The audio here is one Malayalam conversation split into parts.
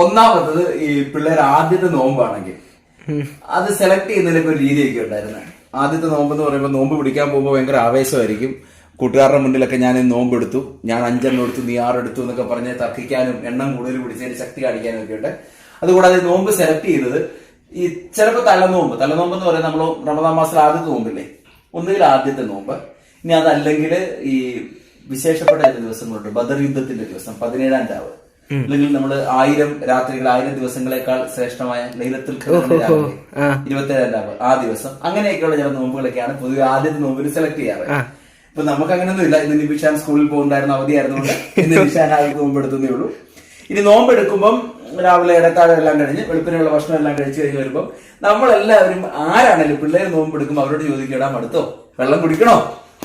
ഒന്നാമത്തത് ഈ പിള്ളേർ ആദ്യത്തെ നോമ്പാണെങ്കിൽ അത് സെലക്ട് ചെയ്യുന്നതിലൊക്കെ ഒരു രീതിയൊക്കെ ഉണ്ടായിരുന്നു. ആദ്യത്തെ നോമ്പ് എന്ന് പറയുമ്പോൾ നോമ്പ് പിടിക്കാൻ പോകുമ്പോൾ ഭയങ്കര ആവേശമായിരിക്കും. കൂട്ടുകാരുടെ മുന്നിലൊക്കെ ഞാൻ നോമ്പ് എടുത്തു, ഞാൻ 5 എണ്ണം എടുത്തു, നീ 6 എടുത്തു എന്നൊക്കെ പറഞ്ഞ് തർക്കിക്കാനും എണ്ണം കൂടുതൽ പിടിച്ചതിന് ശക്തി കാണിക്കാനും ഒക്കെ ഉണ്ട്. അതുകൂടാതെ നോമ്പ് സെലക്ട് ചെയ്തത് ഈ ചിലപ്പോൾ തലനോമ്പ് എന്ന് പറയുന്നത് നമ്മൾ റമദാൻ മാസത്തിൽ ആദ്യത്തെ നോമ്പില്ലേ, ഒന്നുകിൽ ആദ്യത്തെ നോമ്പ്, ഇനി അതല്ലെങ്കിൽ ഈ വിശേഷപ്പെട്ട ദിവസങ്ങളുണ്ട്. ബദർ യുദ്ധത്തിന്റെ ദിവസം 17-ാം രാവ്, അല്ലെങ്കിൽ നമ്മൾ 1000 രാത്രികൾ 1000 ദിവസങ്ങളെക്കാൾ ശ്രേഷ്ഠമായ ലൈലത്തുൽ ഖദറിന്റെ രാവ് 27-ാം രാവ്, ആ ദിവസം, അങ്ങനെയൊക്കെയുള്ള ചില നോമ്പുകളൊക്കെയാണ് പൊതുവെ ആദ്യത്തെ നോമ്പിൽ സെലക്ട് ചെയ്യാറ്. ഇപ്പൊ നമുക്ക് അങ്ങനെയൊന്നും ഇല്ല. ഇന്ന് നിബിഷാൻ സ്കൂളിൽ പോകുന്നുണ്ടായിരുന്ന അവധിയായിരുന്നുകൊണ്ട് ഇന്ന് നിബിഷാൻ ആദ്യം നോമ്പെടുത്തേ ഉള്ളൂ. ഇനി നോമ്പെടുക്കുമ്പം രാവിലെ ഇടത്താഴം എല്ലാം കഴിഞ്ഞ് വെളുപ്പിനുള്ള ഭക്ഷണം എല്ലാം കഴിച്ചു കഴിഞ്ഞ് വരുമ്പോൾ നമ്മളെല്ലാവരും ആരാണേലും പിള്ളേർ നോമ്പെടുക്കുമ്പോൾ അവരോട് ചോദിക്കടാ മടുത്തോ, വെള്ളം കുടിക്കണോ,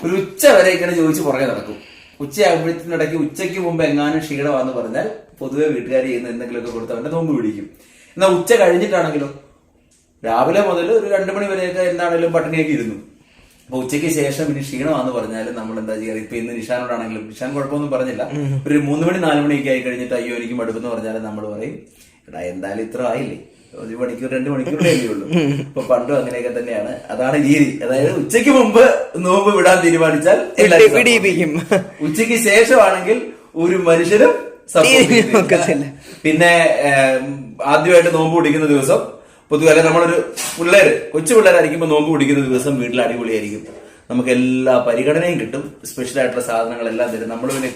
ഒരു ഉച്ച വരെയൊക്കെയാണ് ചോദിച്ച് പുറകെ നടക്കും. ഉച്ചയാകുമ്പോഴത്തേനിടയ്ക്ക് ഉച്ചയ്ക്ക് മുമ്പ് എങ്ങാനും ക്ഷീണമാണെന്ന് പറഞ്ഞാൽ പൊതുവെ വീട്ടുകാർ ചെയ്യുന്ന എന്തെങ്കിലുമൊക്കെ കൊടുത്ത് അവന്റെ നോമ്പ് പിടിക്കും. എന്നാൽ ഉച്ച കഴിഞ്ഞിട്ടാണെങ്കിലോ രാവിലെ മുതൽ ഒരു 2 മണി വരെയൊക്കെ എന്താണെങ്കിലും പട്ടിണിയൊക്കെ ഇരുന്നു. അപ്പൊ ഉച്ചയ്ക്ക് ശേഷം ഇനി ക്ഷീണമാണെന്ന് പറഞ്ഞാൽ നമ്മൾ എന്താ ചെയ്യുക? ഇപ്പൊ ഇന്ന് നിഷാനോടാണെങ്കിലും, നിഷാൻ കുഴപ്പമൊന്നും പറഞ്ഞില്ല, ഒരു 3 മണി 4 മണിയൊക്കെ ആയി കഴിഞ്ഞിട്ട് അയ്യോ എനിക്ക് മടുപ്പെന്ന് പറഞ്ഞാൽ നമ്മൾ പറയും എടാ എന്തായാലും ഇത്ര ആയില്ലേ, 1 മണിക്കൂർ 2 മണിക്കൂറേ ഉള്ളൂ. ഇപ്പൊ പണ്ടും അങ്ങനെയൊക്കെ തന്നെയാണ്. അതാണ് രീതി. അതായത് ഉച്ചയ്ക്ക് മുമ്പ് നോമ്പ് വിടാൻ തീരുമാനിച്ചാൽ പിടിപ്പിക്കും. ഉച്ചയ്ക്ക് ശേഷമാണെങ്കിൽ ഒരു മനുഷ്യനും പിന്നെ ആദ്യമായിട്ട് നോമ്പ് പിടിക്കുന്ന ദിവസം പൊതുവെ നമ്മളൊരു കൊച്ചു പിള്ളേരായിരിക്കുമ്പോൾ നോമ്പ് പിടിക്കുന്ന ദിവസം വീട്ടിൽ അടിപൊളിയായിരിക്കും. നമുക്ക് എല്ലാ പരിഗണനയും കിട്ടും. സ്പെഷ്യൽ ആയിട്ടുള്ള സാധനങ്ങളെല്ലാം തരും. നമ്മൾ പിന്നെ